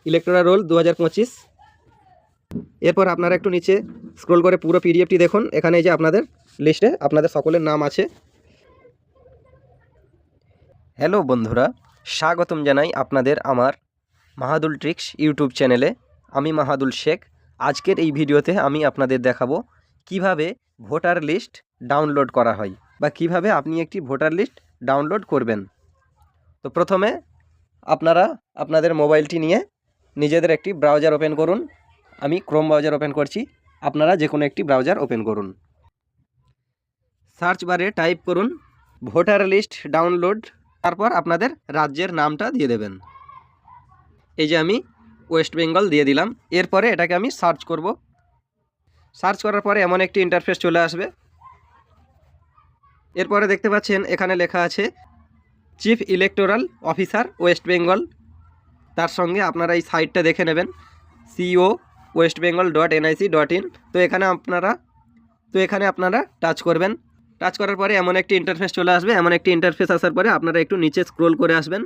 Electoral role 2025। এরপর আপনারা একটু নিচে স্ক্রল করে পুরো পিডিএফটি দেখুন। এখানে এই যে আপনাদের লিস্টে আপনাদের সকলের নাম আছে। হ্যালো বন্ধুরা, স্বাগতম জানাই আপনাদের আমার মাহাদুল ট্রিক্স ইউটিউব চ্যানেলে। আমি মাহাদুল শেখ। আজকের এই ভিডিওতে আমি আপনাদের দেখাবো কিভাবে ভোটার লিস্ট ডাউনলোড করা হয় বা কিভাবে আপনি একটি ভোটার লিস্ট ডাউনলোড করবেন। তো প্রথমে আপনারা আপনাদের মোবাইলটি নিয়ে নিজেদের একটি ব্রাউজার ওপেন করুন। আমি ক্রোম ব্রাউজার ওপেন করছি, আপনারা যে কোনো একটি ব্রাউজার ওপেন করুন। সার্চ বারে টাইপ করুন ভোটার লিস্ট ডাউনলোড, তারপর আপনাদের রাজ্যের নামটা দিয়ে দেবেন। এই যে আমি ওয়েস্ট বেঙ্গল দিয়ে দিলাম। এরপরে এটাকে আমি সার্চ করব। সার্চ করার পরে এমন একটি ইন্টারফেস চলে আসবে। এরপরে দেখতে পাচ্ছেন এখানে লেখা আছে chief electoral officer West Bengal. তার সঙ্গে আপনারা এই সাইটটা দেখে নেবেন, co.westbengal.nic.in। তো এখানে আপনারা টাচ করবেন। টাচ করার পরে এমন একটি ইন্টারফেস চলে আসবে। এমন একটি ইন্টারফেস আসার পরে আপনারা একটু নিচে স্ক্রোল করে আসবেন।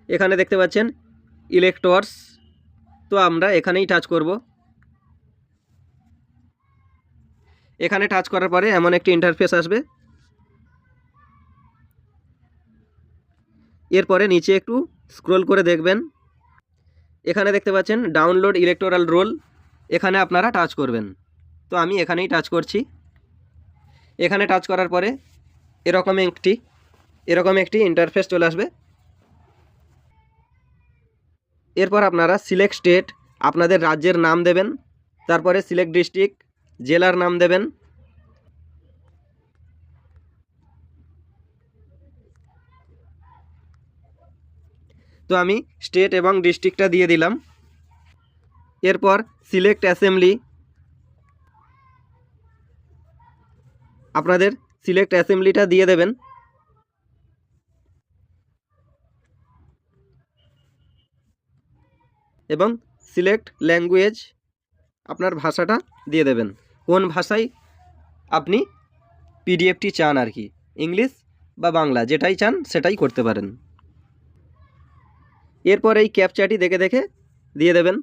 এখানে দেখতে পাচ্ছেন ইলেক্টরস। তো আমরা এখানেই টাচ করব। এখানে টাচ করার পরে এমন একটি ইন্টারফেস আসবে। এরপরে নিচে একটু স্ক্রোল করে দেখবেন, এখানে দেখতে পাচ্ছেন ডাউনলোড ইলেকটোরাল রোল। এখানে আপনারা টাচ করবেন। তো আমি এখানেই টাচ করছি। এখানে টাচ করার পরে এরকম একটি ইন্টারফেস চলে আসবে। এরপর আপনারা সিলেক্ট স্টেট, আপনাদের রাজ্যের নাম দেবেন। তারপরে সিলেক্ট ডিস্ট্রিক্ট, জেলার নাম দেবেন। তো আমি স্টেট এবং ডিস্ট্রিক্টটা দিয়ে দিলাম। এরপর সিলেক্ট অ্যাসেম্বলি, আপনাদের সিলেক্ট অ্যাসেম্বলিটা দিয়ে দেবেন। এবং সিলেক্ট ল্যাঙ্গুয়েজ, আপনার ভাষাটা দিয়ে দেবেন, কোন ভাষায় আপনি পিডিএফটি চান আর কি, ইংলিশ বা বাংলা, যেটাই চান সেটাই করতে পারেন। এরপর এই ক্যাপচাটি দেখে দেখে দিয়ে দেবেন।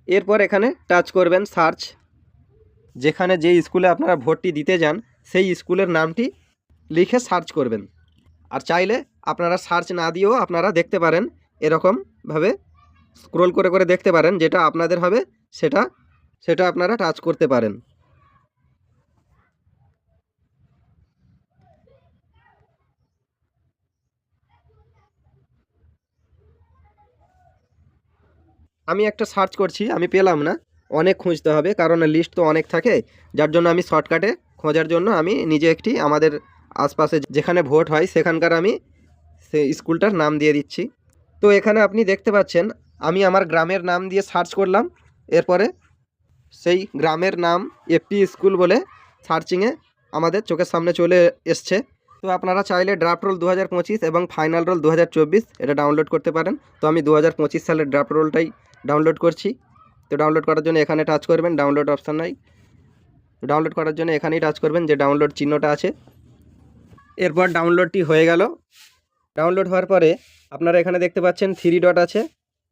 এরপর এখানে টাচ করবেন সার্চ। যেখানে যে স্কুলে আপনারা ভোটটি দিতে যান সেই স্কুলের নামটি লিখে সার্চ করবেন। আর চাইলে আপনারা সার্চ না দিয়েও আপনারা দেখতে পারেন, এরকমভাবে স্ক্রোল করে করে দেখতে পারেন। যেটা আপনাদের হবে সেটা আপনারা টাচ করতে পারেন। আমি একটা সার্চ করছি, আমি পেলাম না, অনেক খুঁজতে হবে, কারণ লিস্ট তো অনেক থাকে। যার জন্য আমি শর্টকাটে খোঁজার জন্য আমি নিজে একটি আমাদের আশপাশে যেখানে ভোট হয় সেখানকার আমি সেই স্কুলটার নাম দিয়ে দিচ্ছি। তো এখানে আপনি দেখতে পাচ্ছেন আমি আমার গ্রামের নাম দিয়ে সার্চ করলাম। এরপরে সেই গ্রামের নাম এফপি স্কুল বলে সার্চিংয়ে আমাদের চোখের সামনে চলে এসছে। তো আপনারা চাইলে ড্রাফট রোল 2025 এবং ফাইনাল রোল 2024 এটা ডাউনলোড করতে পারেন। তো আমি 2025 সালের ড্রাফট রোলটাই ডাউনলোড করছি। তো ডাউনলোড করার জন্য এখানে টাচ করবেন, ডাউনলোড অপশান নাই, ডাউনলোড করার জন্য এখানেই টাচ করবেন যে ডাউনলোড চিহ্নটা আছে। এরপর ডাউনলোডটি হয়ে গেল। ডাউনলোড হওয়ার পরে আপনারা এখানে দেখতে পাচ্ছেন 3 ডট আছে,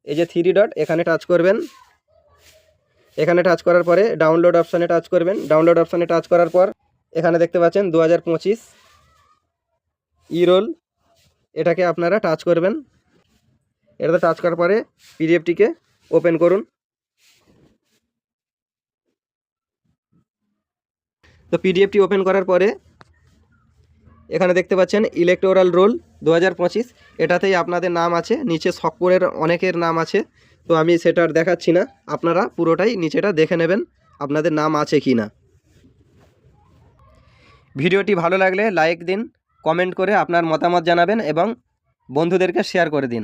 এই যে 3 ডট, এখানে টাচ করবেন। এখানে টাচ করার পরে ডাউনলোড অপশানে টাচ করবেন। ডাউনলোড অপশানে টাচ করার পর এখানে দেখতে পাচ্ছেন 2025 ই রোল, এটাকে আপনারা টাচ করবেন। এটাতে টাচ করার পরে পিডিএফটিকে ওপেন করুন। তো পিডিএফটি ওপেন করার পরে এখানে দেখতে পাচ্ছেন ইলেকটোরাল রোল 2025, এটাতেই আপনাদের নাম আছে। নিচে সকলের অনেকের নাম আছে, তো আমি সেটা আর দেখাচ্ছি না, আপনারা পুরোটাই নিচেটা দেখে নেবেন আপনাদের নাম আছে কি না। ভিডিওটি ভালো লাগলে লাইক দিন, কমেন্ট করে আপনার মতামত জানাবেন এবং বন্ধুদেরকে শেয়ার করে দিন।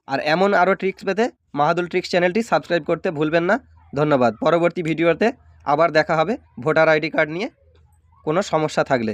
আর এমন আরও ট্রিক্স পেতে মাহাদুল ট্রিক্স চ্যানেলটি সাবস্ক্রাইব করতে ভুলবেন না। ধন্যবাদ। পরবর্তী ভিডিওতে আবার দেখা হবে ভোটার আইডি কার্ড নিয়ে কোনো সমস্যা থাকলে।